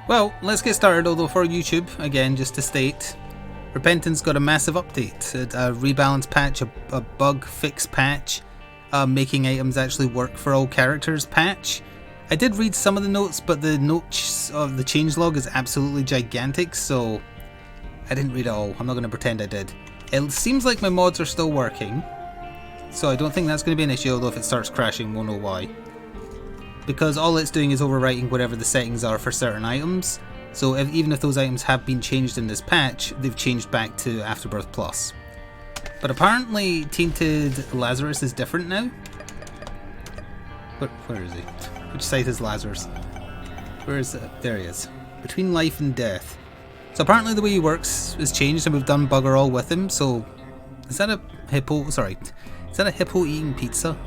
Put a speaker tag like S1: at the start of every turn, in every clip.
S1: Well, let's get started, although for YouTube, again, just to state, Repentance got a massive update, a rebalance patch, a bug fix patch, making items actually work for all characters patch. I did read some of the notes, but the notes of the changelog is absolutely gigantic, so I didn't read it all. I'm not going to pretend I did. It seems like my mods are still working, so I don't think that's going to be an issue, although if it starts crashing, we'll know why. Because all it's doing is overwriting whatever the settings are for certain items, so even if those items have been changed in this patch, they've changed back to Afterbirth Plus. But apparently Tainted Lazarus is different now. Where is he? Which site is Lazarus? Where is it? There he is. Between life and death. So apparently the way he works has changed and we've done bugger all with him, so... Is that a hippo? Sorry. Is that a hippo eating pizza?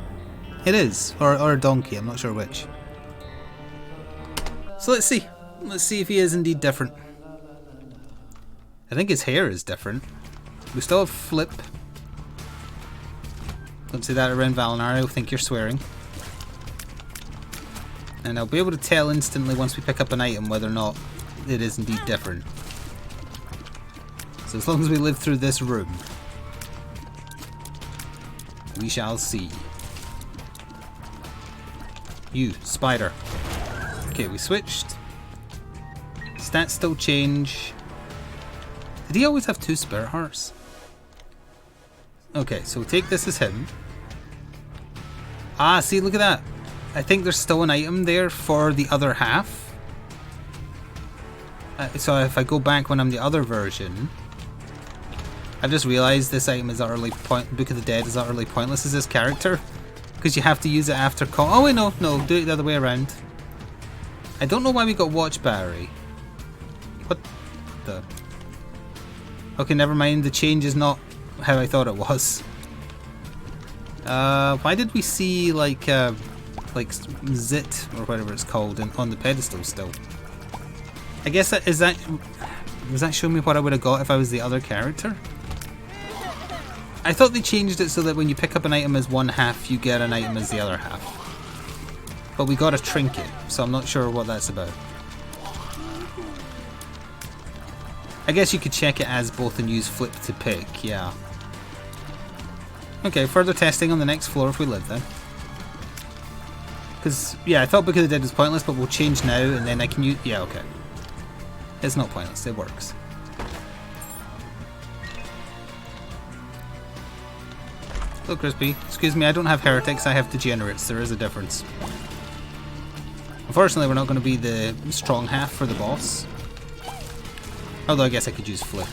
S1: It is. Or a donkey, I'm not sure which. So let's see. Let's see if he is indeed different. I think his hair is different. We still have Flip. Don't say that around Valinar, I think you're swearing. And I'll be able to tell instantly once we pick up an item whether or not it is indeed different. So as long as we live through this room, we shall see. You, spider. Okay, we switched. Stats still change. Did he always have 2 spirit hearts? Okay, so we take this as him. Ah, see, look at that. I think there's still an item there for the other half. So if I go back when I'm the other version, I've just realised this item is utterly Book of the Dead is utterly pointless as this character. Because you have to use it after oh wait, no, do it the other way around. I don't know why we got Watch Battery. What the... Okay, never mind, the change is not how I thought it was. Why did we see like Zit, or whatever it's called, on the pedestal still? I guess does that show me what I would have got if I was the other character? I thought they changed it so that when you pick up an item as one half, you get an item as the other half. But we got a trinket, so I'm not sure what that's about. I guess you could check it as both and use Flip to pick, yeah. Okay, further testing on the next floor if we live then. Because, yeah, I thought Book of the Dead was pointless, but we'll change now and then I can use... Yeah, okay. It's not pointless, it works. Hello, Crispy. Excuse me, I don't have heretics, I have degenerates. There is a difference. Unfortunately, we're not going to be the strong half for the boss. Although I guess I could use Flip.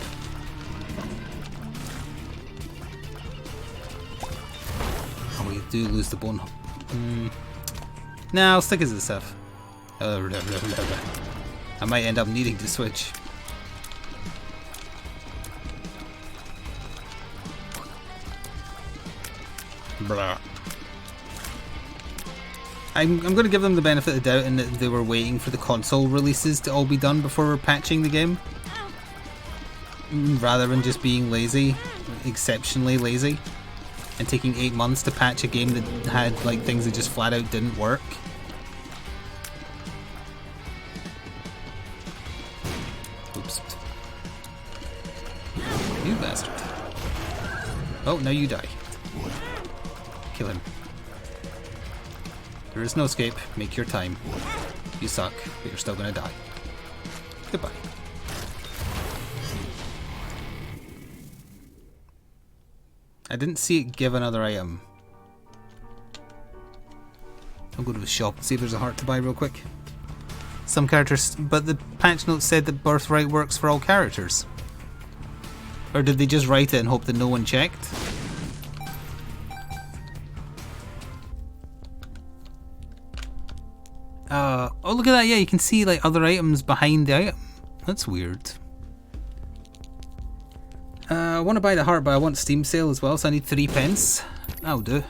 S1: Oh, we do lose the bone. Nah, I'll stick as the stuff. I might end up needing to switch. Blah. I'm going to give them the benefit of the doubt in that they were waiting for the console releases to all be done before we're patching the game. Rather than just being lazy, exceptionally lazy, and taking 8 months to patch a game that had like things that just flat out didn't work. Oops. You bastard. Oh, now you die. Kill him. There is no escape. Make your time. You suck, but you're still gonna die. Goodbye. I didn't see it give another item. I'll go to the shop and see if there's a heart to buy real quick. Some characters, but the patch notes said that Birthright works for all characters. Or did they just write it and hope that no one checked? Oh look at that, yeah, you can see like other items behind the item. That's weird. I want to buy the heart, but I want Steam sale as well, so I need 3 pence. That'll do.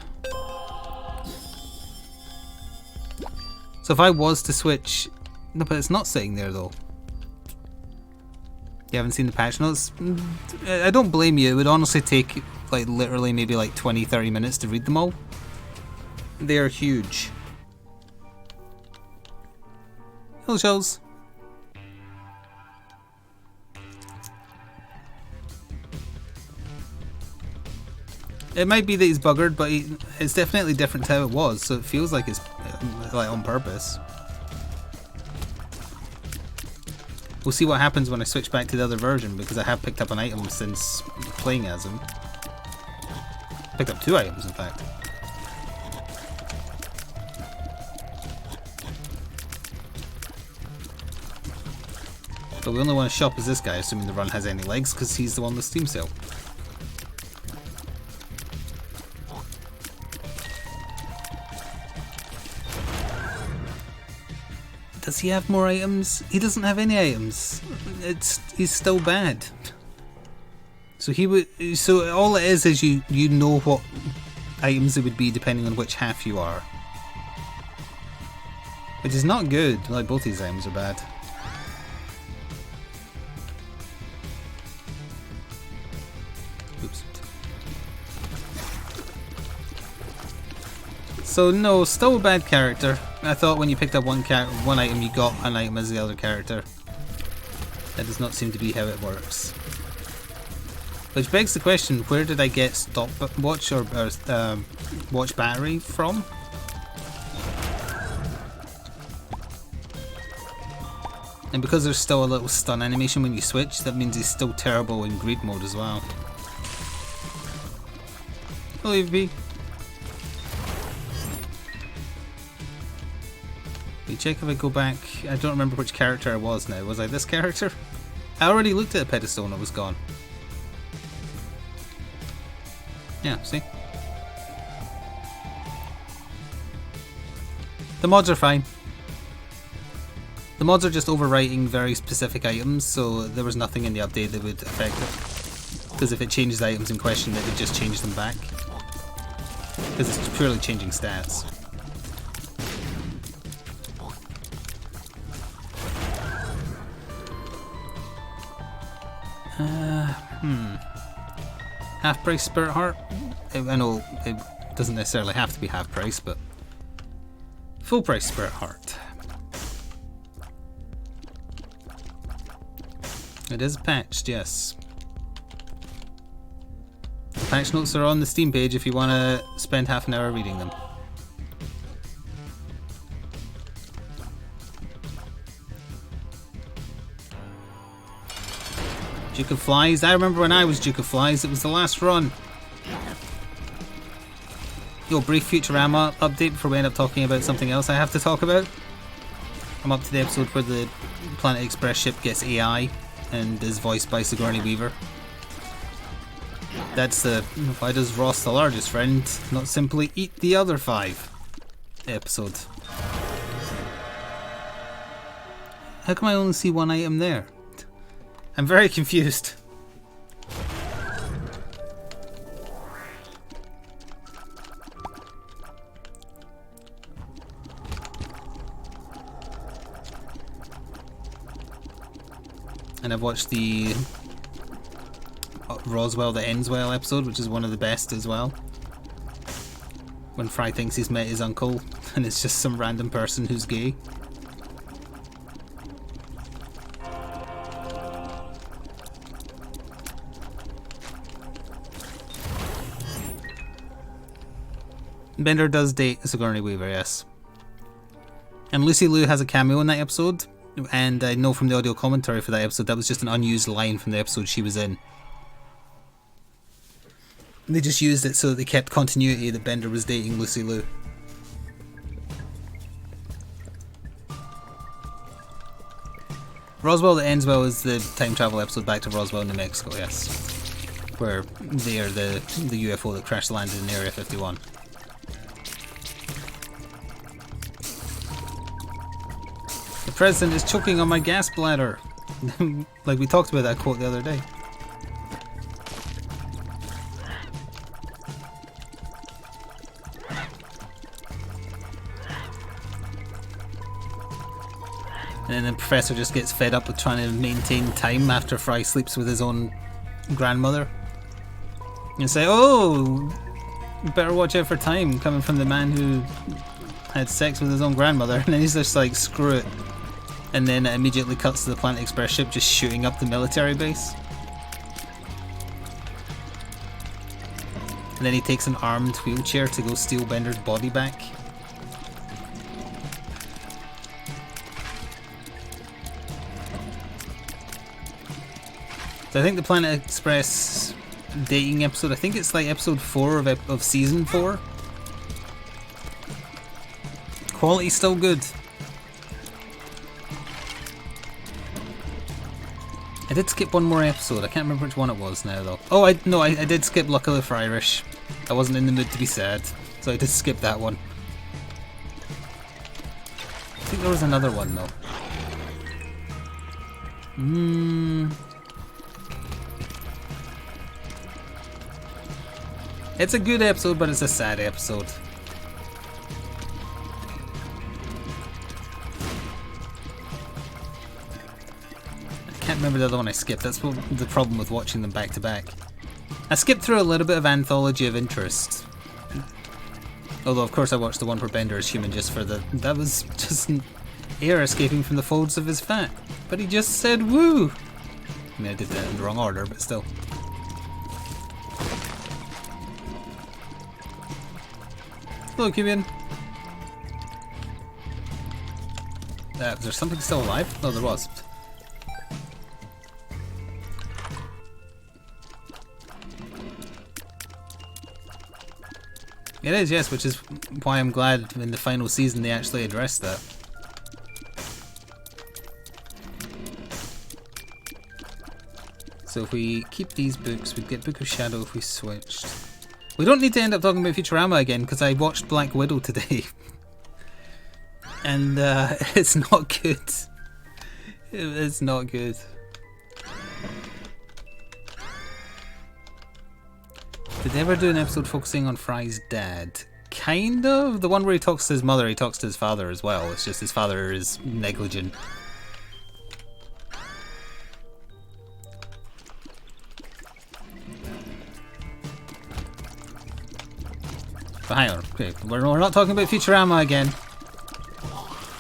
S1: So if I was to switch... No, but it's not sitting there though. You haven't seen the patch notes? I don't blame you, it would honestly take like literally maybe like 20-30 minutes to read them all. They are huge. Hello, shells. It might be that he's buggered, but it's definitely different to how it was, so it feels like it's like on purpose. We'll see what happens when I switch back to the other version, because I have picked up an item since playing as him. Picked up 2 items, in fact. But we only want to shop as this guy, assuming the run has any legs, because he's the one with Steam Sale. Does he have more items? He doesn't have any items. He's still bad. So he would. So all it is you know what items it would be depending on which half you are, which is not good. Like both these items are bad. Oops. So no, still a bad character. I thought when you picked up one item, you got an item as the other character. That does not seem to be how it works. Which begs the question: where did I get stopwatch or watch battery from? And because there's still a little stun animation when you switch, that means he's still terrible in greed mode as well. Hello, EVP. Check if I go back. I don't remember which character I was now. Was I this character? I already looked at the pedestal and it was gone. Yeah, see? The mods are fine. The mods are just overwriting very specific items, so there was nothing in the update that would affect it. Because if it changed the items in question, it would just change them back. Because it's purely changing stats. Half price Spirit Heart? I know it doesn't necessarily have to be half price, but full price Spirit Heart. It is patched, yes. The patch notes are on the Steam page if you want to spend half an hour reading them. Duke of Flies. I remember when I was Duke of Flies, it was the last run. Yo, brief Futurama update before we end up talking about something else I have to talk about. I'm up to the episode where the Planet Express ship gets AI and is voiced by Sigourney Weaver. That's the why does Ross, the largest friend, not simply eat the other 5 episode. How come I only see one item there? I'm very confused. And I've watched the Roswell that Ends Well episode, which is one of the best as well. When Fry thinks he's met his uncle and it's just some random person who's gay. Bender does date Sigourney Weaver, yes. And Lucy Liu has a cameo in that episode, and I know from the audio commentary for that episode that was just an unused line from the episode she was in. They just used it so that they kept continuity that Bender was dating Lucy Liu. Roswell that Ends Well is the time travel episode back to Roswell, New Mexico, yes. Where they are the UFO that crash landed in Area 51. The president is choking on my gas bladder. Like we talked about that quote the other day. And then the professor just gets fed up with trying to maintain time after Fry sleeps with his own grandmother. And say, oh, better watch out for time coming from the man who had sex with his own grandmother. And then he's just like, screw it. And then it immediately cuts to the Planet Express ship just shooting up the military base. And then he takes an armed wheelchair to go steal Bender's body back. So I think the Planet Express dating episode, I think it's like episode 4 of season 4. Quality's still good. I did skip one more episode. I can't remember which one it was now though. Oh, I did skip Luckily for Irish. I wasn't in the mood to be sad, so I did skip that one. I think there was another one though. It's a good episode, but it's a sad episode. I can't remember the other one I skipped. That's the problem with watching them back to back. I skipped through a little bit of Anthology of Interest. Although of course I watched the one where Bender is human just for the... That was just air escaping from the folds of his fat. But he just said woo! I mean I did that in the wrong order, but still. Hello, Cubian. Was there something still alive? No, there was. It is, yes, which is why I'm glad in the final season they actually addressed that. So if we keep these books, we'd get Book of Shadow if we switched. We don't need to end up talking about Futurama again, because I watched Black Widow today. And it's not good. It's not good. Did they ever do an episode focusing on Fry's dad? Kind of. The one where he talks to his mother, he talks to his father as well. It's just his father is negligent. But hang on, okay, we're not talking about Futurama again.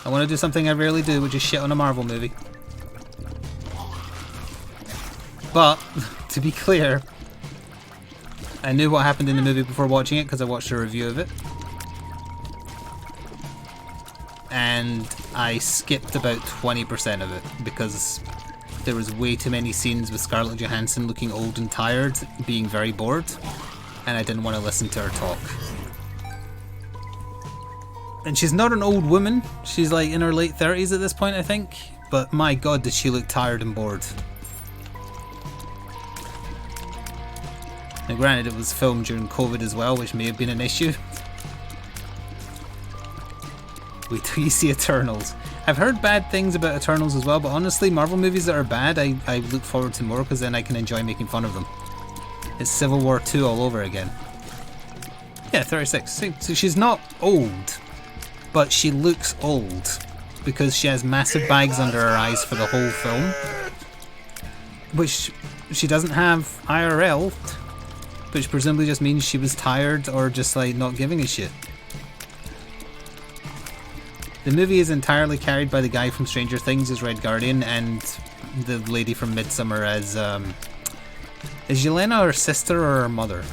S1: I want to do something I rarely do, which is shit on a Marvel movie. But, to be clear, I knew what happened in the movie before watching it because I watched a review of it. And I skipped about 20% of it because there was way too many scenes with Scarlett Johansson looking old and tired, being very bored, and I didn't want to listen to her talk. And she's not an old woman, she's like in her late 30s at this point I think, but my god did she look tired and bored. Now granted it was filmed during COVID as well, which may have been an issue. Wait till you see Eternals. I've heard bad things about Eternals as well, but honestly Marvel movies that are bad I look forward to more because then I can enjoy making fun of them. It's Civil War 2 all over again. Yeah, 36. So she's not old. But she looks old because she has massive bags under her eyes for the whole film, which she doesn't have IRL, which presumably just means she was tired or just like not giving a shit. The movie is entirely carried by the guy from Stranger Things as Red Guardian and the lady from Midsommar as is Yelena her sister or her mother?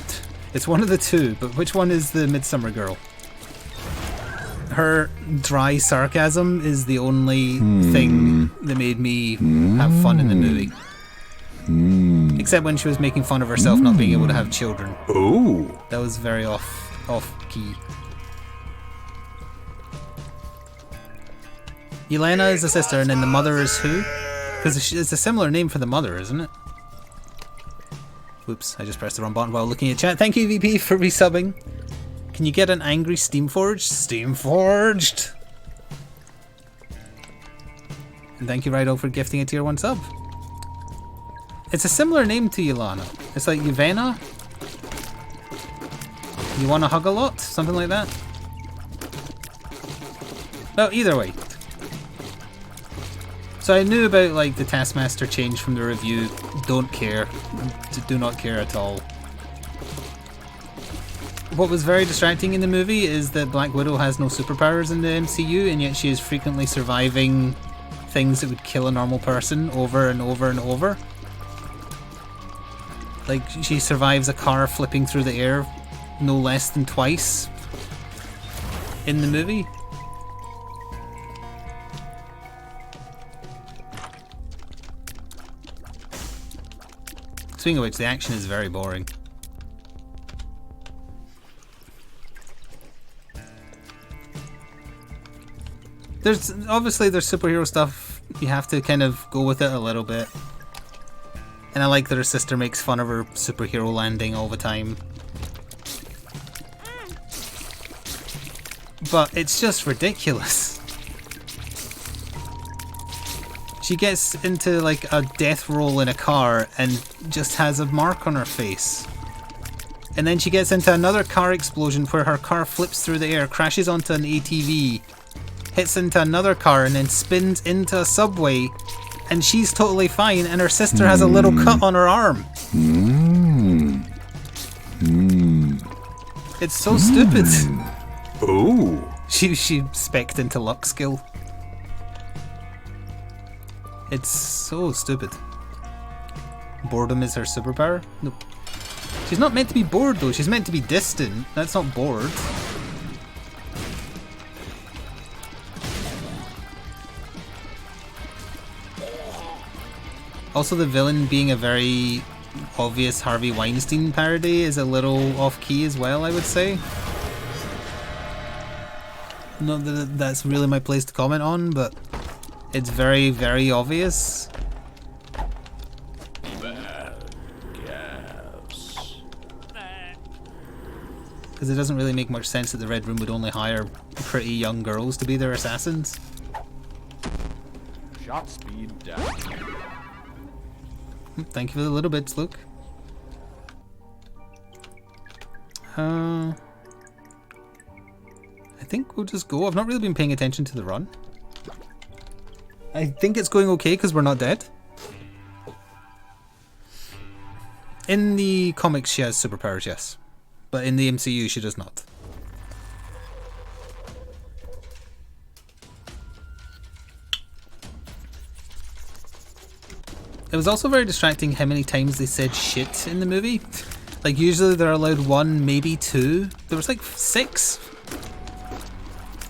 S1: It's one of the two, but which one is the Midsommar girl? Her dry sarcasm is the only thing that made me have fun in the movie. Except when she was making fun of herself not being able to have children.
S2: Oh,
S1: that was very off key. Yelena is the sister, and then the mother is who? Because it's a similar name for the mother, isn't it? Whoops, I just pressed the wrong button while looking at chat. Thank you, VP, for resubbing. Can you get an angry Steamforged? Steamforged! And thank you, Rido, for gifting a tier 1 sub. It's a similar name to Yelena. It's like Yvena? You wanna hug a lot? Something like that? Well, either way. So I knew about like the Taskmaster change from the review. Don't care. Do not care at all. What was very distracting in the movie is that Black Widow has no superpowers in the MCU, and yet she is frequently surviving things that would kill a normal person over and over and over. Like, she survives a car flipping through the air no less than twice in the movie. Speaking of which, the action is very boring. There's superhero stuff, you have to kind of go with it a little bit. And I like that her sister makes fun of her superhero landing all the time. But it's just ridiculous. She gets into like a death roll in a car and just has a mark on her face. And then she gets into another car explosion where her car flips through the air, crashes onto an ATV, hits into another car and then spins into a subway, and she's totally fine, and her sister has a little cut on her arm. It's so stupid.
S2: Oh.
S1: She specced into luck skill. It's so stupid. Boredom is her superpower? Nope. She's not meant to be bored though, she's meant to be distant. That's not bored. Also, the villain being a very obvious Harvey Weinstein parody is a little off-key as well, I would say. Not that that's really my place to comment on, but it's very, very obvious. Because it doesn't really make much sense that the Red Room would only hire pretty young girls to be their assassins.
S2: Shot speed down.
S1: Thank you for the little bits, Luke. I think we'll just go. I've not really been paying attention to the run. I think it's going okay because we're not dead. In the comics she has superpowers, yes. But in the MCU she does not. It was also very distracting how many times they said shit in the movie. Like usually they're allowed 1, maybe 2. There was like 6.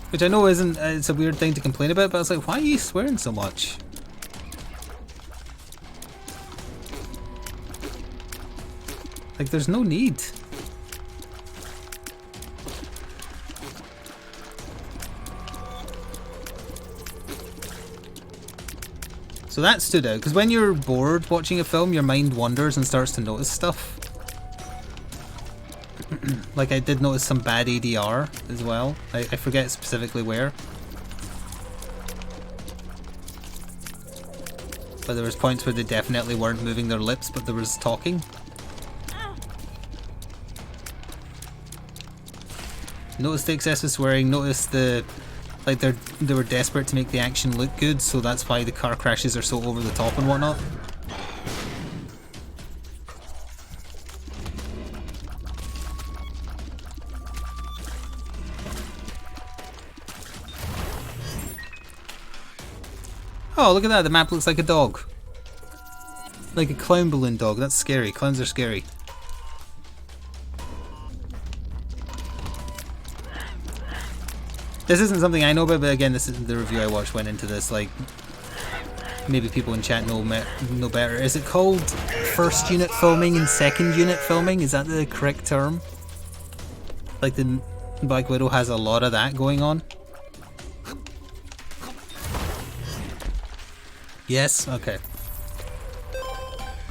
S1: Which I know isn't, it's a weird thing to complain about, but I was like, why are you swearing so much? Like there's no need. So that stood out, because when you're bored watching a film, your mind wanders and starts to notice stuff. Like I did notice some bad ADR as well. I forget specifically where. But there was points where they definitely weren't moving their lips, but there was talking. Notice the excessive swearing, notice the... like they were desperate to make the action look good, so that's why the car crashes are so over the top and whatnot. Oh, look at that, the map looks like a dog. Like a clown balloon dog, that's scary. Clowns are scary. This isn't something I know about, but again, this is the review I watched went into this, like, maybe people in chat know better. Is it called first unit filming and second unit filming? Is that the correct term? Like the Black Widow has a lot of that going on. Yes? Okay.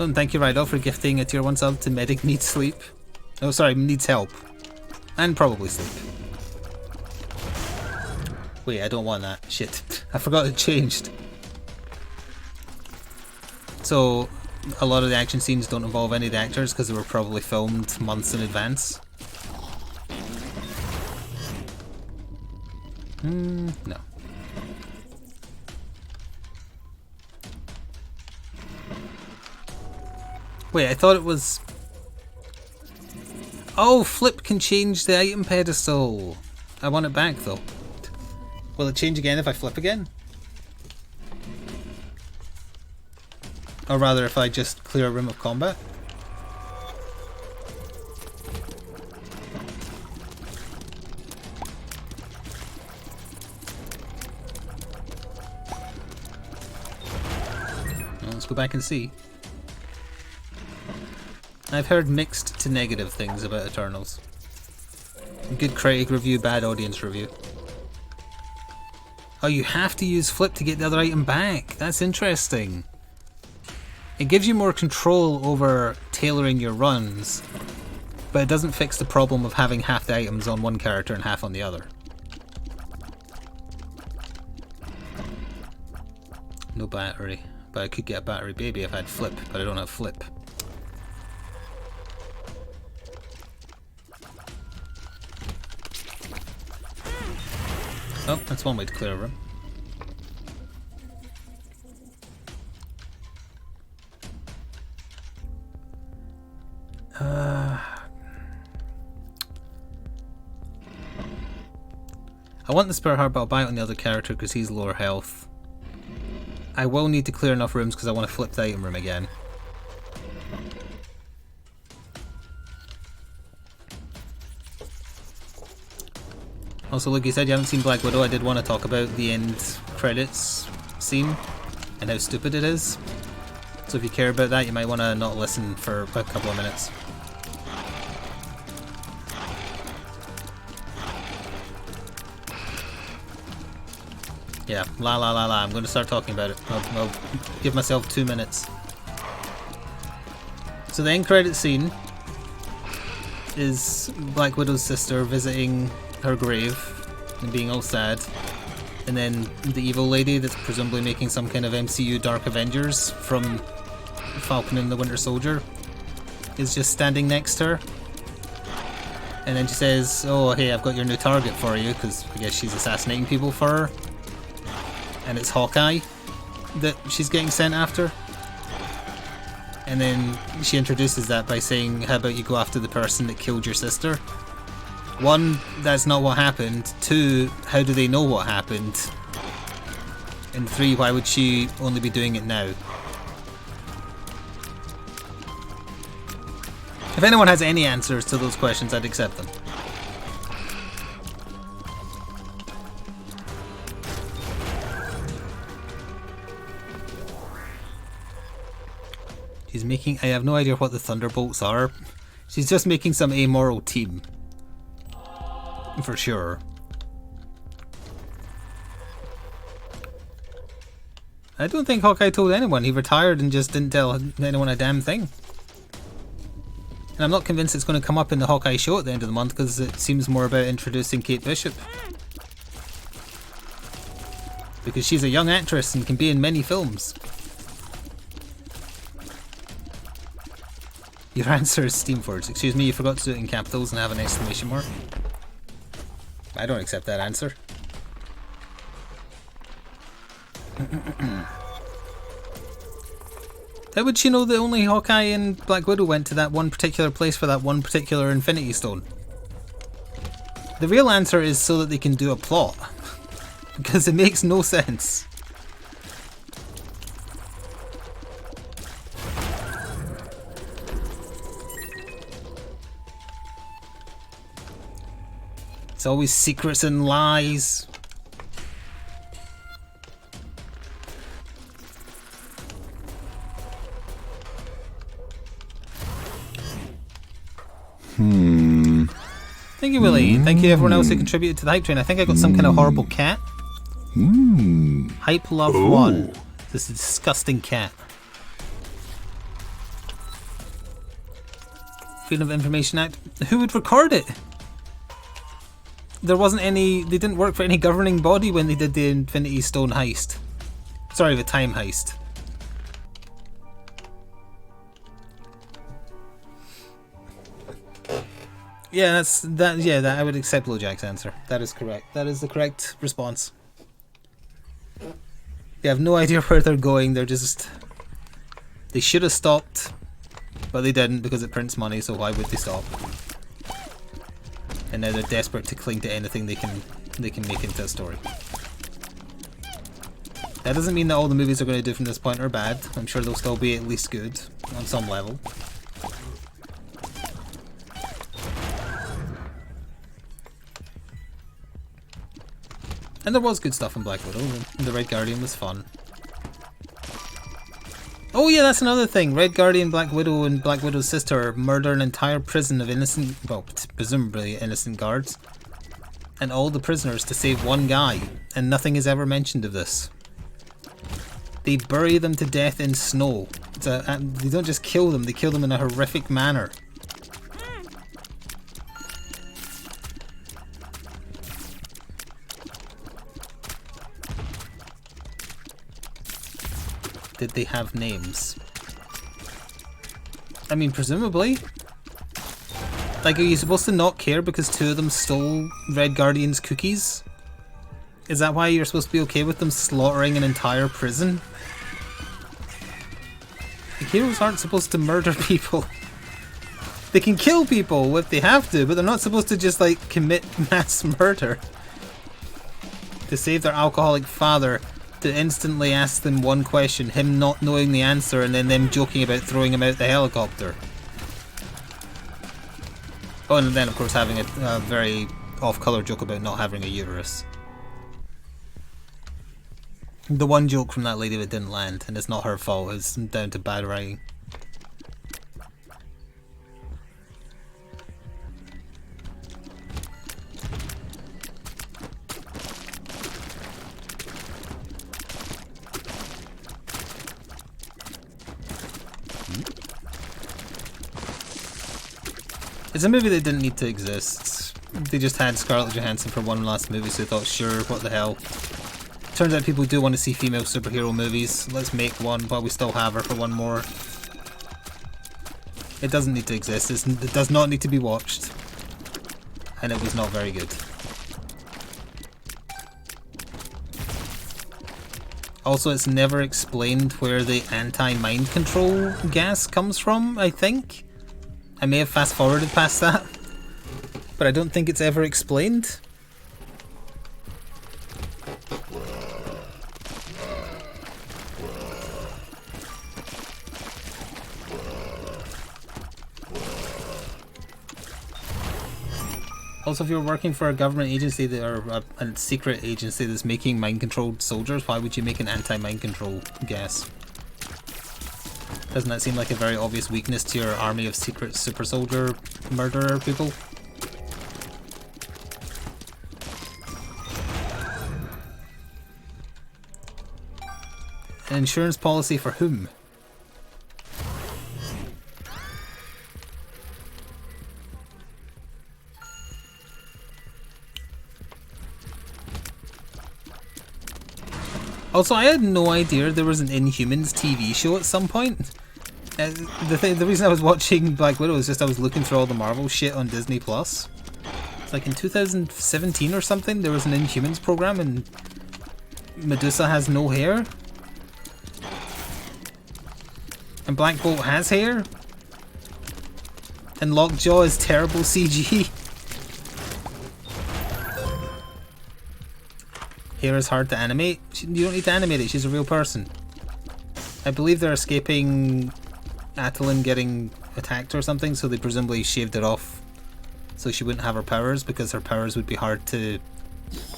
S1: Oh, and thank you, Rydell, for gifting a tier 1 sub to Medic Needs Sleep. Oh, sorry, needs help. And probably sleep. Wait, I don't want that. Shit. I forgot it changed. So, a lot of the action scenes don't involve any of the actors because they were probably filmed months in advance. No. Wait, I thought it was... Oh, flip can change the item pedestal. I want it back though. Will it change again if I flip again? Or rather if I just clear a room of combat? Let's go back and see. I've heard mixed to negative things about Eternals. Good critic review, bad audience review. Oh, you have to use Flip to get the other item back. That's interesting. It gives you more control over tailoring your runs, but it doesn't fix the problem of having half the items on one character and half on the other. No battery, but I could get a battery baby if I had Flip, but I don't have Flip. Oh, that's one way to clear a room. I want the spare heart, but I'll buy it on the other character because he's lower health. I will need to clear enough rooms because I want to flip the item room again. Also, look, you said you haven't seen Black Widow. I did want to talk about the end credits scene and how stupid it is. So if you care about that, you might want to not listen for a couple of minutes. Yeah, la la la la. I'm going to start talking about it. I'll give myself 2 minutes. So the end credit scene is Black Widow's sister visiting her grave and being all sad. And then the evil lady that's presumably making some kind of MCU Dark Avengers from Falcon and the Winter Soldier is just standing next to her. And then she says, oh hey, I've got your new target for you, because I guess she's assassinating people for her. And it's Hawkeye that she's getting sent after. And then she introduces that by saying, how about you go after the person that killed your sister? 1, that's not what happened. 2, how do they know what happened? And 3, why would she only be doing it now? If anyone has any answers to those questions, I'd accept them. She's making... I have no idea what the Thunderbolts are. She's just making some amoral team. For sure. I don't think Hawkeye told anyone. He retired and just didn't tell anyone a damn thing. And I'm not convinced it's going to come up in the Hawkeye show at the end of the month, because it seems more about introducing Kate Bishop. Because she's a young actress and can be in many films. Your answer is Steamforge. Excuse me, you forgot to do it in capitals and have an exclamation mark. I don't accept that answer. How would she know that only Hawkeye and Black Widow went to that one particular place for that one particular Infinity Stone? The real answer is so that they can do a plot. Because it makes no sense. It's always secrets and lies. Thank you, Willie. Thank you everyone else who contributed to the hype train. I think I got some kind of horrible cat. Hype Love 1. This is a disgusting cat. Freedom of Information Act. Who would record it? There wasn't any... They didn't work for any governing body when they did the Infinity Stone heist. Sorry, the time heist. Yeah, that's that. Yeah, that I would accept LoJack's answer. That is correct. That is the correct response. They have no idea where they're going. They're just... They should have stopped, but they didn't because it prints money. So why would they stop? And now they're desperate to cling to anything they can make into a story. That doesn't mean that all the movies are going to do from this point are bad. I'm sure they'll still be at least good on some level. And there was good stuff in Black Widow. The Red Guardian was fun. Oh yeah, that's another thing. Red Guardian, Black Widow, and Black Widow's sister murder an entire prison of innocent, well, presumably innocent guards, and all the prisoners to save one guy, and nothing is ever mentioned of this. They bury them to death in snow. They don't just kill them, they kill them in a horrific manner. Did they have names? I mean, presumably. Like, are you supposed to not care because two of them stole Red Guardian's cookies? Is that why you're supposed to be okay with them slaughtering an entire prison? The heroes aren't supposed to murder people. They can kill people if they have to, but they're not supposed to just, like, commit mass murder. To save their alcoholic father, to instantly ask them one question, him not knowing the answer, and then them joking about throwing him out the helicopter. Oh, and then of course having a very off-colour joke about not having a uterus. The one joke from that lady that didn't land, and it's not her fault, it's down to bad writing. It's a movie that didn't need to exist. They just had Scarlett Johansson for one last movie, so they thought, sure, what the hell. Turns out people do want to see female superhero movies. Let's make one while we still have her for one more. It doesn't need to exist. It does not need to be watched. And it was not very good. Also, it's never explained where the anti-mind control gas comes from, I think. I may have fast forwarded past that, but I don't think it's ever explained. Also, if you're working for a government agency or a secret agency that's making mind-controlled soldiers, why would you make an anti-mind control gas? Doesn't that seem like a very obvious weakness to your army of secret super soldier murderer people? An insurance policy for whom? Also, I had no idea there was an Inhumans TV show at some point. The reason I was watching Black Widow is just I was looking through all the Marvel shit on Disney Plus. It's like in 2017 or something, there was an Inhumans program and Medusa has no hair. And Black Bolt has hair. And Lockjaw is terrible CG. Hair is hard to animate. You don't need to animate it, she's a real person. I believe they're escaping Attilan getting attacked or something, so they presumably shaved it off so she wouldn't have her powers, because her powers would be hard to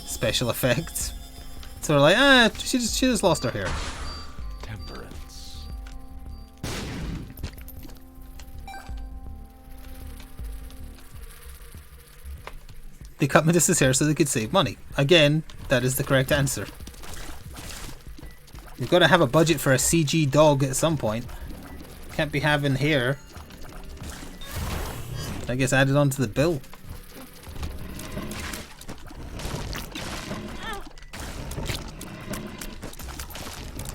S1: special effect. So they're like, she just lost her hair.
S2: Temperance.
S1: They cut Medusa's hair so they could save money. Again, that is the correct answer. You've got to have a budget for a CG dog at some point. Can't be having hair. I guess added onto the bill.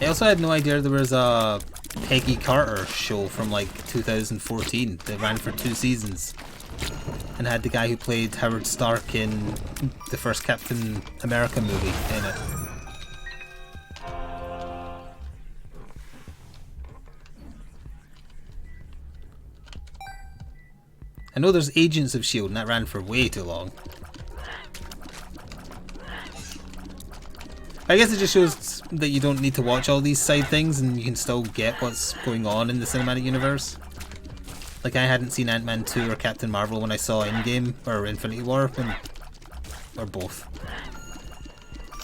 S1: I also had no idea there was a Peggy Carter show from like 2014 that ran for 2 seasons and had the guy who played Howard Stark in the first Captain America movie in it. I know there's Agents of S.H.I.E.L.D. and that ran for way too long. I guess it just shows that you don't need to watch all these side things and you can still get what's going on in the cinematic universe. Like, I hadn't seen Ant-Man 2 or Captain Marvel when I saw Endgame or Infinity War, or both.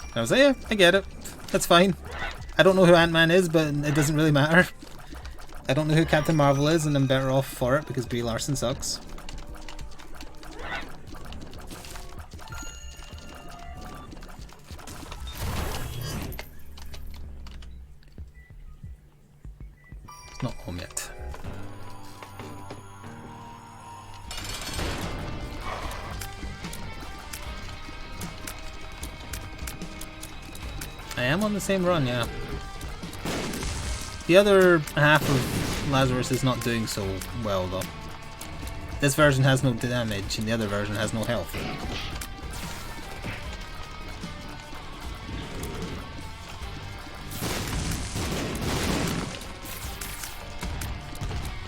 S1: And I was like, yeah, I get it. That's fine. I don't know who Ant-Man is, but it doesn't really matter. I don't know who Captain Marvel is, and I'm better off for it because Brie Larson sucks. It's not home yet. I am on the same run, yeah. The other half of Lazarus is not doing so well though. This version has no damage and the other version has no health.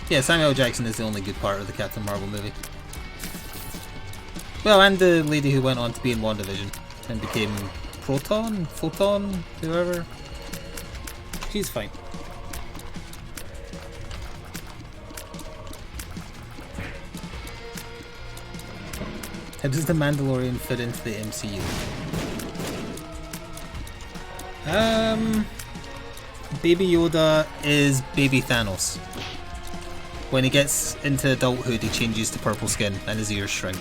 S1: Yeah, Samuel L. Jackson is the only good part of the Captain Marvel movie. Well, and the lady who went on to be in WandaVision and became Photon, whoever. She's fine. How does the Mandalorian fit into the MCU? Baby Yoda is Baby Thanos. When he gets into adulthood, he changes to purple skin and his ears shrink.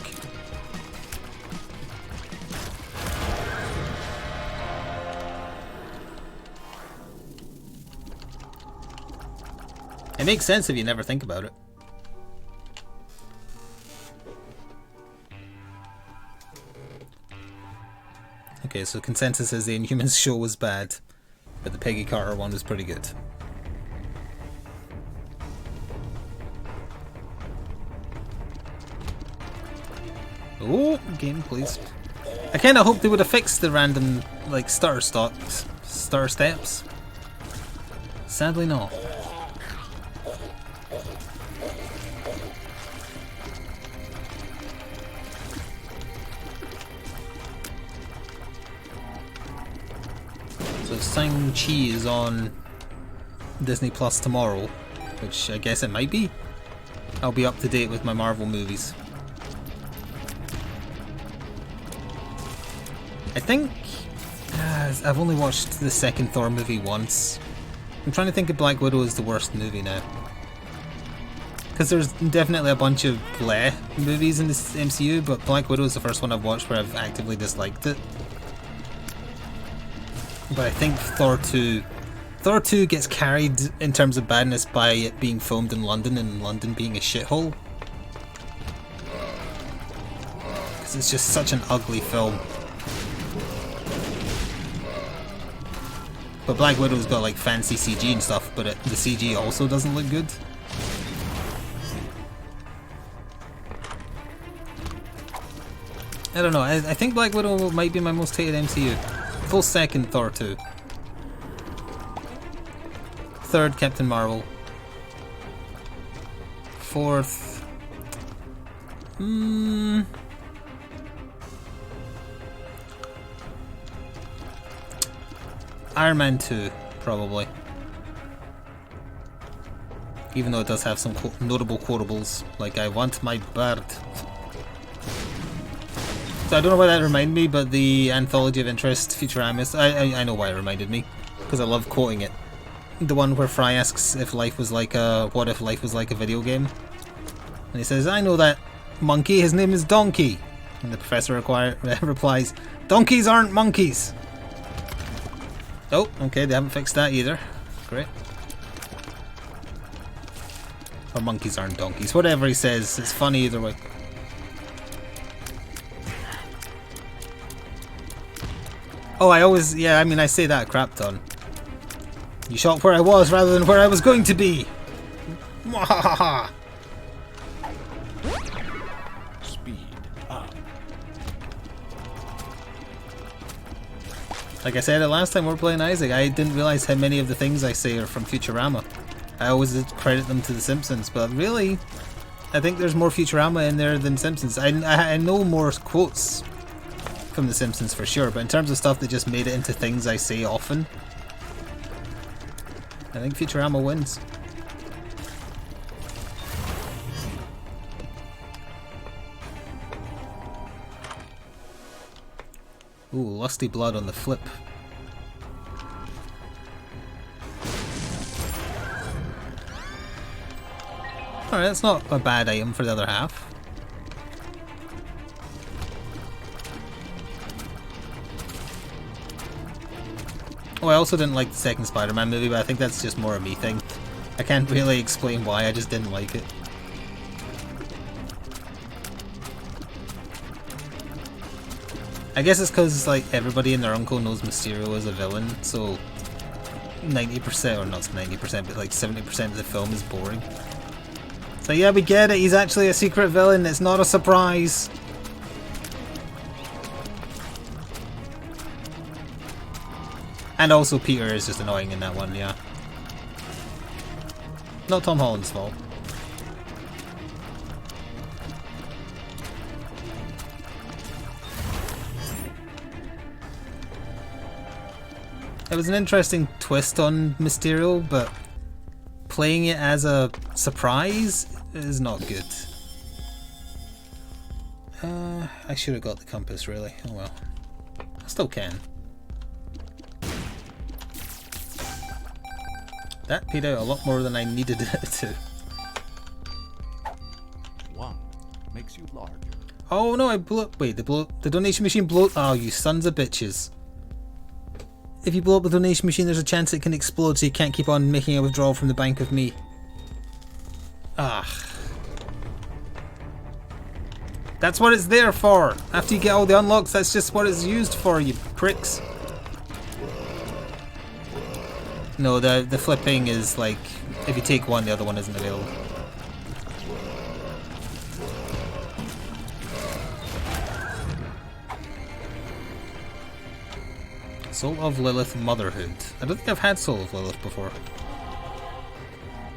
S1: It makes sense if you never think about it. Okay, so consensus is the Inhumans show was bad, but the Peggy Carter one was pretty good. Oh, game, please. I kind of hoped they would have fixed the random, like, stutter steps. Sadly, no. So Shang-Chi is on Disney Plus tomorrow, which I guess it might be. I'll be up to date with my Marvel movies. I think I've only watched the second Thor movie once. I'm trying to think if Black Widow is the worst movie now. Because there's definitely a bunch of bleh movies in this MCU, but Black Widow is the first one I've watched where I've actively disliked it. But I think Thor 2 gets carried in terms of badness by it being filmed in London and London being a shithole. Because it's just such an ugly film. But Black Widow's got like fancy CG and stuff, but the CG also doesn't look good. I don't know, I think Black Widow might be my most hated MCU. Full second, Thor 2. Third, Captain Marvel. Fourth... Iron Man 2, probably. Even though it does have some notable quotables, like I want my bird. So I don't know why that reminded me, but the Anthology of Interest, Futurama, I know why it reminded me, because I love quoting it. The one where Fry asks if life was like what if life was like a video game? And he says, I know that monkey, his name is Donkey. And the professor replies, donkeys aren't monkeys. Oh, okay, they haven't fixed that either. Great. Or monkeys aren't donkeys. Whatever he says, it's funny either way. Oh, I say that a crap ton. You shot where I was rather than where I was going to be. Mwahaha.
S2: Speed up.
S1: Like I said it last time we were playing Isaac, I didn't realize how many of the things I say are from Futurama. I always credit them to The Simpsons, but really, I think there's more Futurama in there than Simpsons. I know more quotes from The Simpsons for sure, but in terms of stuff that just made it into things I say often, I think Futurama wins. Ooh, lusty blood on the flip. Alright, that's not a bad item for the other half. Oh, I also didn't like the second Spider-Man movie, but I think that's just more a me thing. I can't really explain why, I just didn't like it. I guess it's because like everybody and their uncle knows Mysterio is a villain, so 90%, or not 90%, but like 70% of the film is boring. So yeah, we get it, he's actually a secret villain, it's not a surprise. And also Peter is just annoying in that one, yeah. Not Tom Holland's fault. It was an interesting twist on Mysterio, but playing it as a surprise is not good. I should have got the compass, really. Oh well. I still can. That paid out a lot more than I needed it to.
S2: One makes you larger.
S1: Oh no, I blew up. Wait, the donation machine blew. Oh, you sons of bitches. If you blow up the donation machine, there's a chance it can explode, so you can't keep on making a withdrawal from the bank with me. Ah. That's what it's there for! After you get all the unlocks, that's just what it's used for, you pricks. No, the flipping is like, if you take one, the other one isn't available. Soul of Lilith Motherhood. I don't think I've had Soul of Lilith before.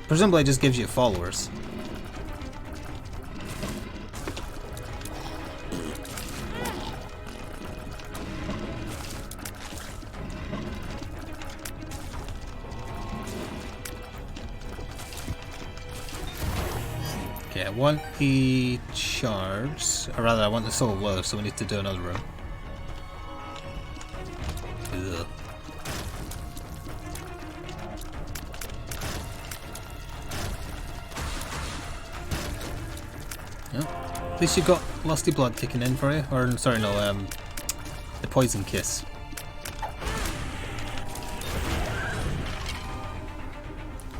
S1: Presumably it just gives you followers. Okay, I want the shards, or rather I want the Soul of Lilith, so we need to do another room. Ugh. Oh, at least you've got Lusty Blood kicking in for you. Or, sorry, no, the Poison Kiss.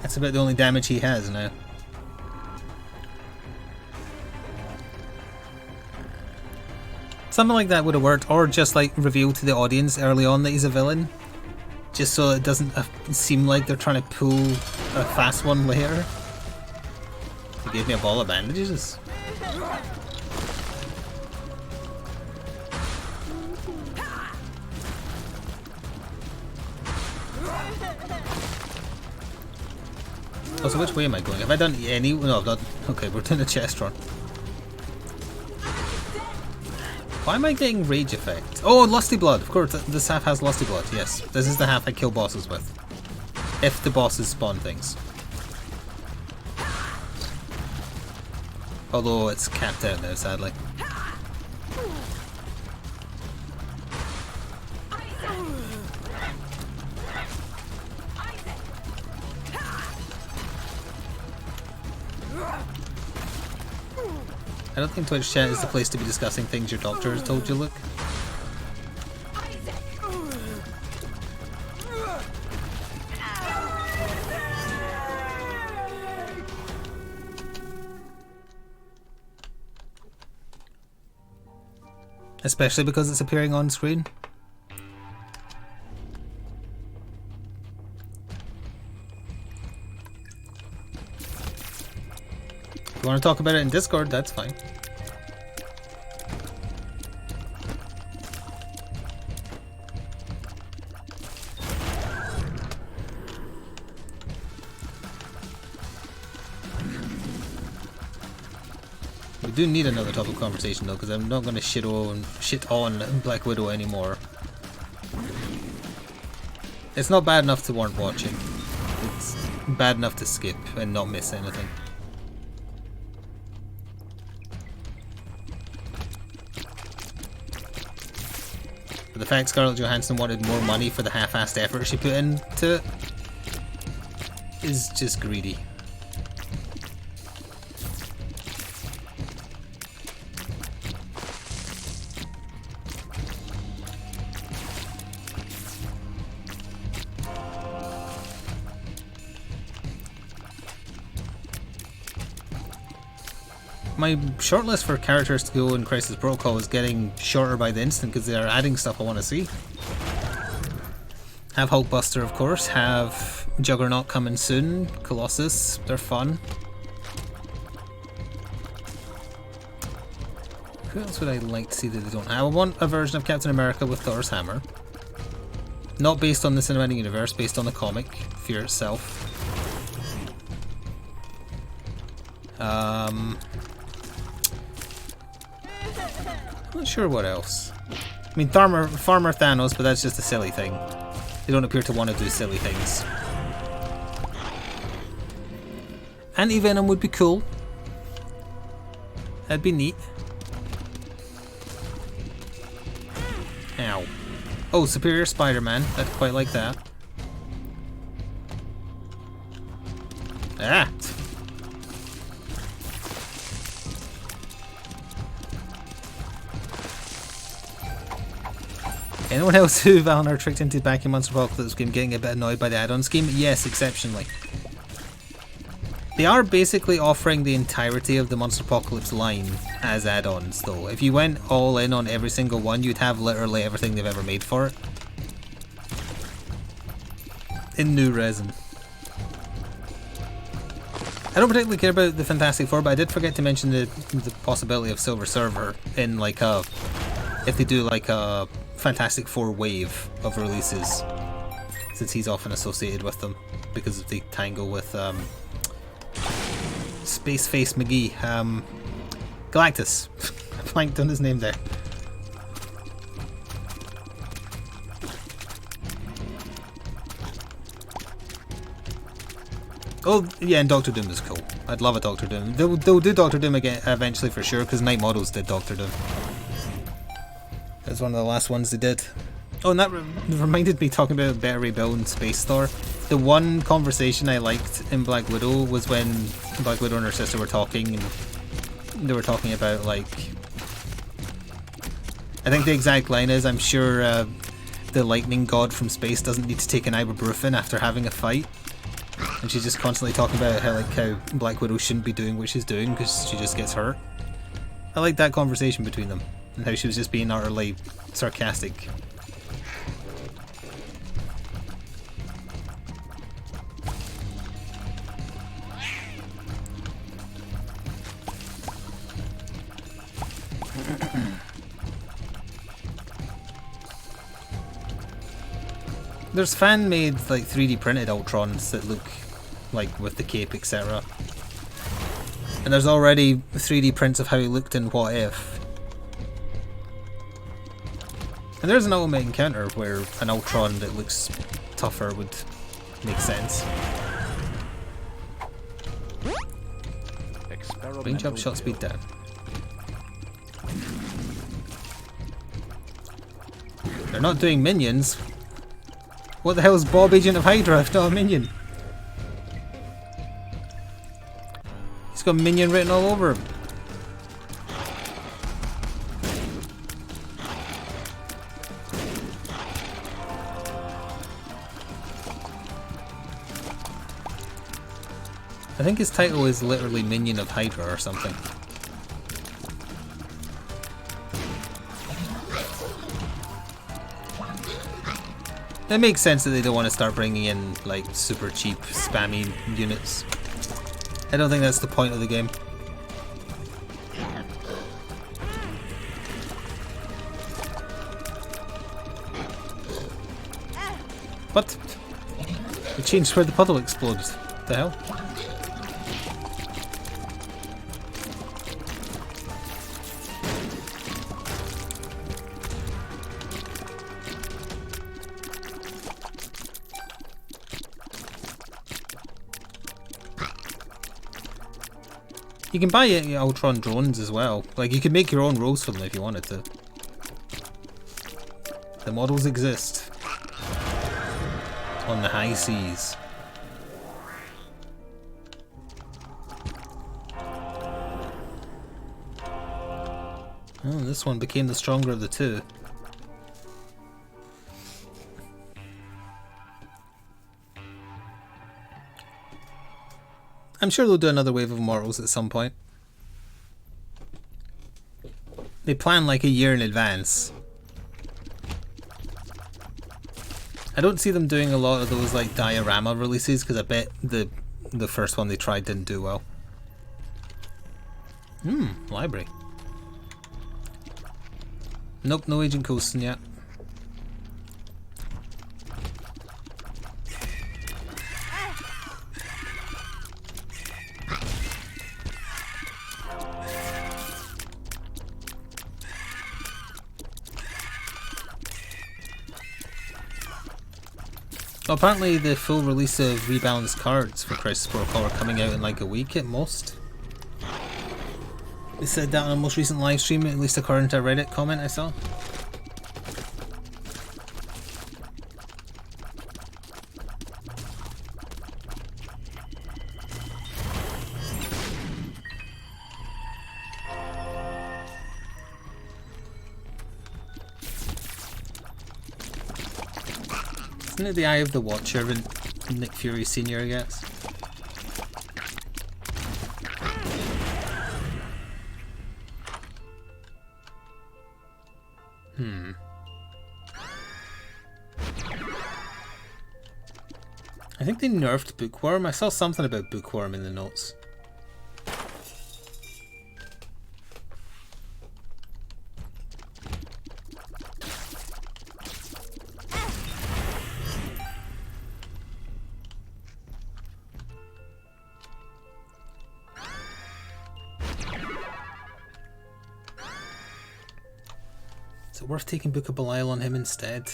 S1: That's about the only damage he has now. Something like that would have worked, or just like reveal to the audience early on that he's a villain, just so it doesn't seem like they're trying to pull a fast one later. He gave me a ball of bandages. Also, which way am I going? Have I done any? No, I've not. Okay, we're doing a chest run. Why am I getting rage effect? Oh, Lusty Blood. Of course, this half has Lusty Blood. Yes, this is the half I kill bosses with. If the bosses spawn things. Although it's capped out now, sadly. I don't think Twitch chat is the place to be discussing things your doctor has told you, Luke. Especially because it's appearing on screen. If you want to talk about it in Discord, that's fine. We do need another topic of conversation though, because I'm not going to shit on Black Widow anymore. It's not bad enough to warrant watching. It's bad enough to skip and not miss anything. But the fact Scarlett Johansson wanted more money for the half-assed effort she put into it is just greedy. My shortlist for characters to go in Crisis Protocol is getting shorter by the instant because they are adding stuff I want to see. Have Hulkbuster, of course. Have Juggernaut coming soon. Colossus. They're fun. Who else would I like to see that they don't have? I want a version of Captain America with Thor's hammer. Not based on the cinematic universe, based on the comic, Fear itself. Not sure what else. I mean, Farmer Thanos, but that's just a silly thing. They don't appear to want to do silly things. Anti-Venom would be cool. That'd be neat. Ow. Oh, Superior Spider-Man. I'd quite like that. Ah! Anyone else who Valnar tricked into backing Monster Apocalypse game getting a bit annoyed by the add-on scheme? Yes, exceptionally. They are basically offering the entirety of the Monster Apocalypse line as add-ons, though. If you went all in on every single one, you'd have literally everything they've ever made for it. In new resin. I don't particularly care about the Fantastic Four, but I did forget to mention the possibility of Silver Surfer in like a... if they do like a Fantastic Four wave of releases, since he's often associated with them because of the tangle with Space Face McGee, Galactus. I blanked on his name there. Oh yeah, and Doctor Doom is cool. I'd love a Doctor Doom. They'll do Doctor Doom again eventually for sure, because Night Models did Doctor Doom. That's one of the last ones they did. Oh, and that reminded me, talking about Better Ray Bill and Space Thor. The one conversation I liked in Black Widow was when Black Widow and her sister were talking, and they were talking about, like... I think the exact line is, I'm sure the lightning god from space doesn't need to take an ibuprofen after having a fight. And she's just constantly talking about how Black Widow shouldn't be doing what she's doing because she just gets hurt. I like that conversation between them, and how she was just being utterly sarcastic. There's fan-made, like, 3D printed Ultrons that look like with the cape, etc. And there's already 3D prints of how he looked in What If. And there's an Ultimate Encounter where an Ultron that looks tougher would make sense. Range up, shot speed down. They're not doing minions. What the hell is Bob, Agent of Hydra, if not a minion? He's got minion written all over him. I think his title is literally Minion of Hydra or something. It makes sense that they don't want to start bringing in, like, super cheap, spammy units. I don't think that's the point of the game. What? It changed where the puddle explodes. What the hell? You can buy Ultron drones as well. Like, you could make your own rolls for them if you wanted to. The models exist. On the high seas. Oh, this one became the stronger of the two. I'm sure they'll do another wave of Immortals at some point. They plan like a year in advance. I don't see them doing a lot of those like diorama releases because I bet the first one they tried didn't do well. Library. Nope, no Agent Coulson yet. Well, apparently the full release of rebalanced cards for Crisis Protocol are coming out in like a week at most. They said that on a most recent live stream, at least according to a Reddit comment I saw. Isn't it the Eye of the Watcher and Nick Fury Sr., I guess? I think they nerfed Bookworm. I saw something about Bookworm in the notes. Is it worth taking Book of Belial on him instead?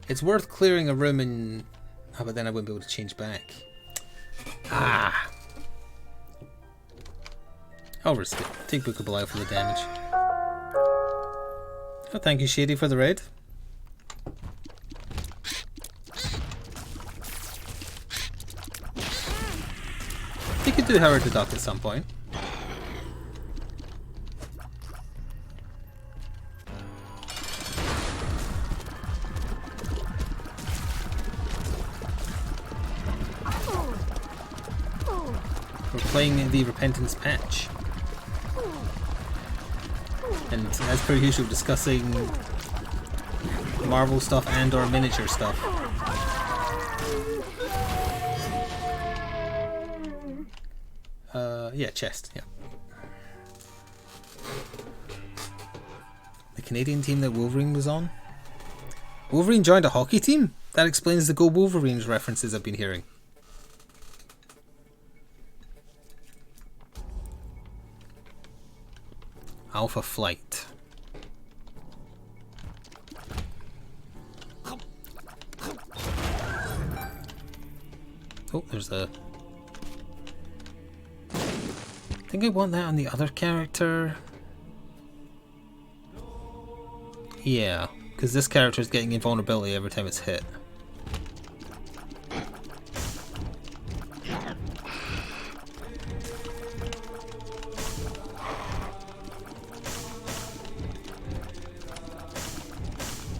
S1: It's worth clearing a room and... Oh, but then I wouldn't be able to change back. Ah! I'll risk it. Take Book of Belial for the damage. Oh, thank you, Shady, for the raid. You could do Howard the Duck at some point. Playing the Repentance patch, and as per usual discussing Marvel stuff and or miniature stuff. Yeah, chest, yeah. The Canadian team that Wolverine was on? Wolverine joined a hockey team? That explains the Go Wolverines references I've been hearing. Alpha Flight. Oh, there's a... I think I want that on the other character. Yeah, because this character is getting invulnerability every time it's hit.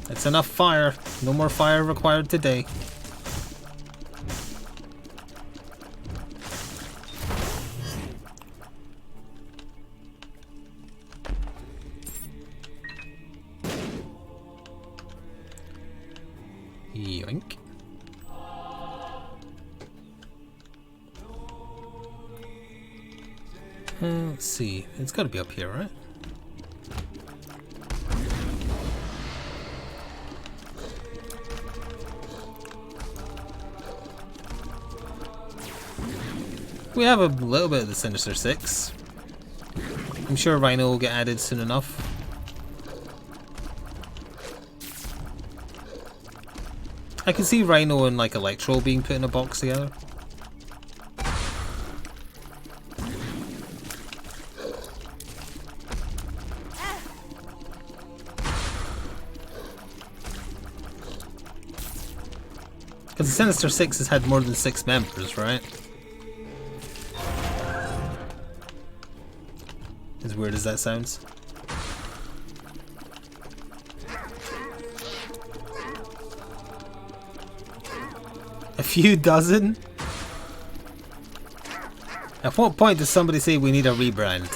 S1: It's enough fire. No more fire required today. Yoink. Let's see. It's got to be up here, right? We have a little bit of the Sinister Six. I'm sure Rhino will get added soon enough. I can see Rhino and like Electro being put in a box together. Because the Sinister Six has had more than 6 members, right? As weird as that sounds. A few dozen? At what point does somebody say we need a rebrand?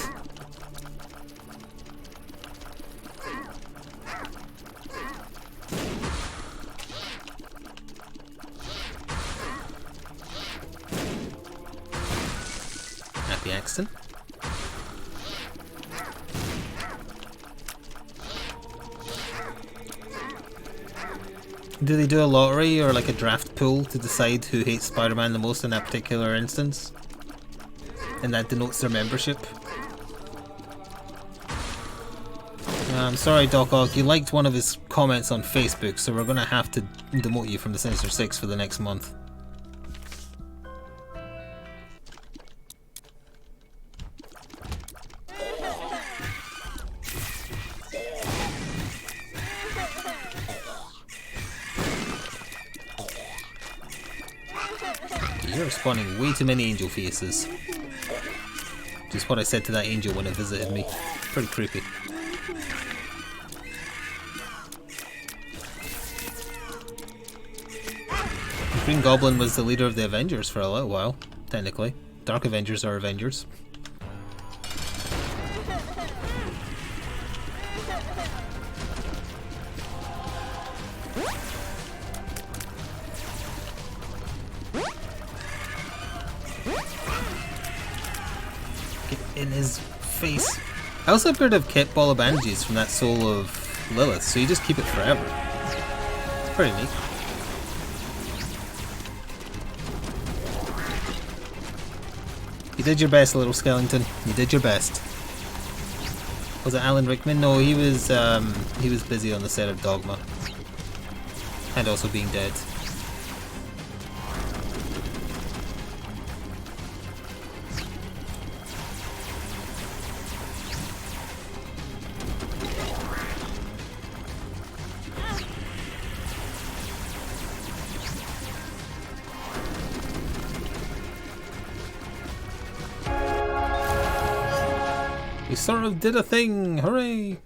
S1: Happy accident. Do they do a lottery or like a draft pool to decide who hates Spider-Man the most in that particular instance? And that denotes their membership? I'm sorry, Doc Ock, you liked one of his comments on Facebook, so we're gonna have to demote you from the Sinister Six for the next month. You're spawning way too many angel faces. Just what I said to that angel when it visited me. Pretty creepy. Green Goblin was the leader of the Avengers for a little while, technically. Dark Avengers are Avengers. Get in his face. I also appear to have kept Ball of Bandages from that soul of Lilith, so you just keep it forever. It's pretty neat. You did your best, little skeleton. You did your best. Was it Alan Rickman? No, he was busy on the set of Dogma. And also being dead. We sort of did a thing! Hooray!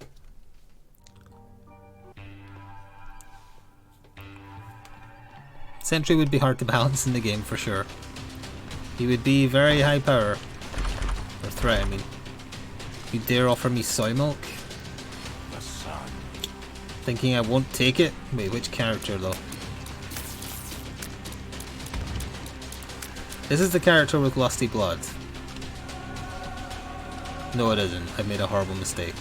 S1: Sentry would be hard to balance in the game for sure. He would be very high power. Or threat, I mean. You dare offer me soy milk?
S2: The sun.
S1: Thinking I won't take it? Wait, which character though? This is the character with lusty blood. No, it isn't. I made a horrible mistake.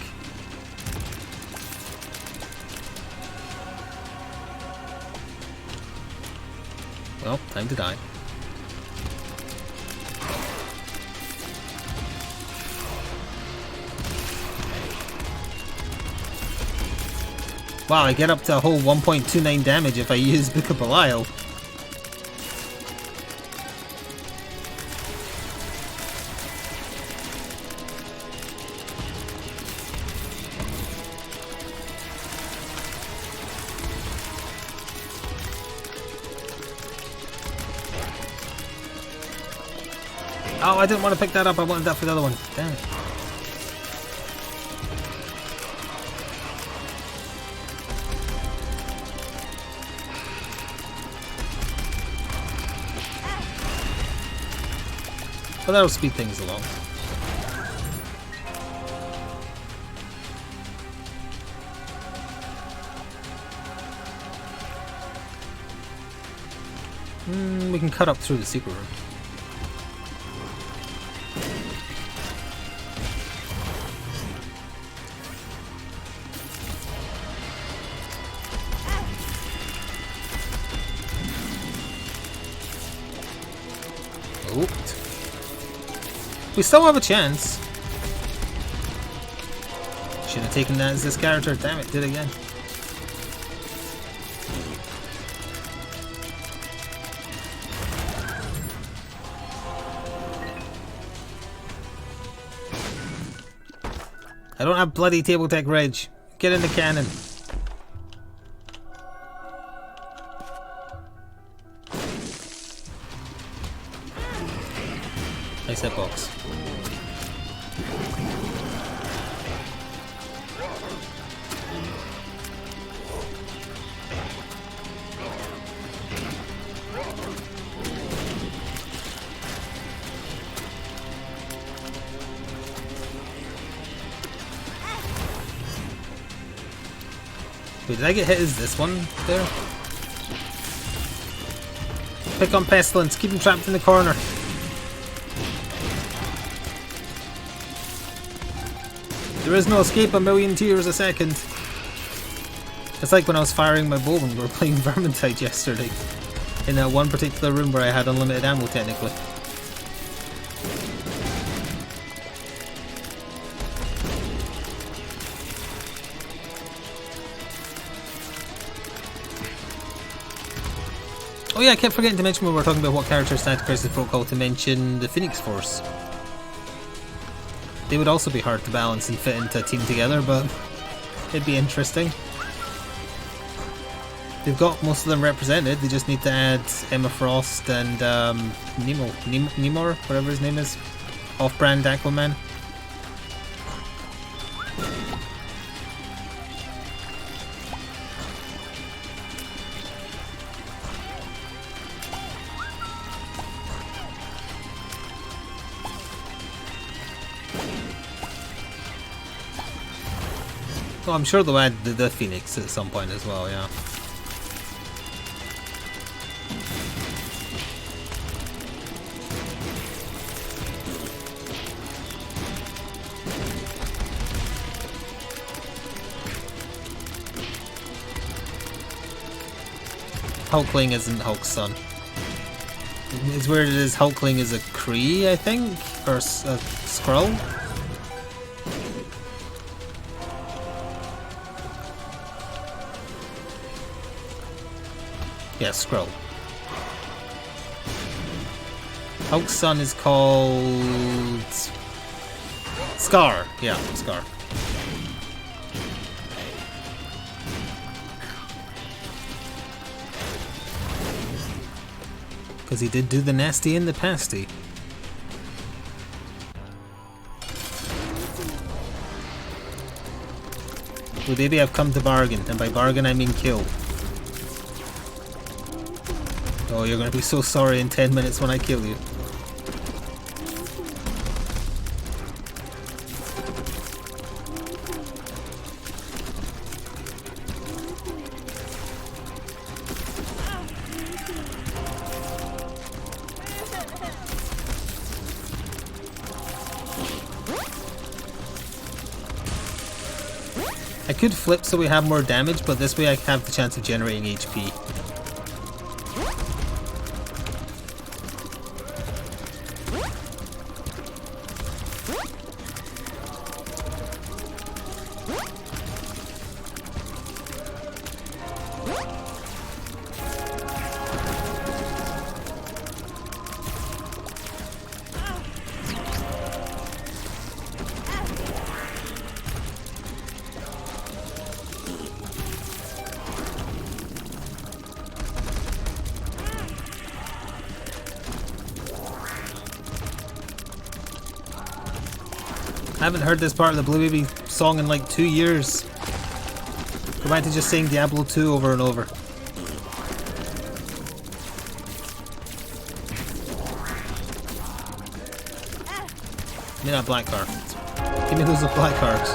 S1: Well, time to die. Wow, I get up to a whole 1.29 damage if I use Book of Belial. Oh, I didn't want to pick that up. I wanted that for the other one. Damn it. Well, that'll speed things along. We can cut up through the secret room. We still have a chance. Should have taken that as this character. Damn it, did it again. I don't have bloody table tech reg. Get in the cannon. Nice hitbox. Wait, did I get hit as this one there? Pick on Pestilence, keep him trapped in the corner. There is no escape, a million tears a second. It's like when I was firing my bow when we were playing Vermintide yesterday. In that one particular room where I had unlimited ammo technically. Oh yeah, I kept forgetting to mention when we were talking about what characters Tainted Crisis Protocol to mention the Phoenix Force. They would also be hard to balance and fit into a team together, but it'd be interesting. They've got most of them represented, they just need to add Emma Frost and Nemor, whatever his name is. Off-brand Aquaman. Oh, I'm sure they'll add the Phoenix at some point as well, yeah. Hulkling isn't Hulk's son. It's weird it is Hulkling is a Kree, I think? Or a Skrull? Yeah, Skrull. Hulk's son is called... Scar. Yeah, Scar. Because he did do the nasty and the pasty. Well, baby, I've come to bargain, and by bargain I mean kill. Oh, you're gonna be so sorry in 10 minutes when I kill you. I could flip so we have more damage, but this way I have the chance of generating HP. I haven't heard this part of the Blue Baby song in like 2 years. Go back to just saying Diablo 2 over and over. Give me that black card. Give me those black cards.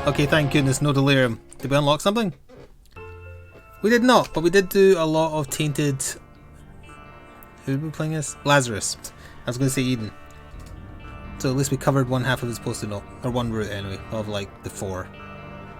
S1: Okay, thank goodness, no delirium. Did we unlock something? We did not, but we did do a lot of Tainted... Who were we playing as? Lazarus. I was going to say Eden. So at least we covered one half of his posted note, or one route anyway, of like the 4.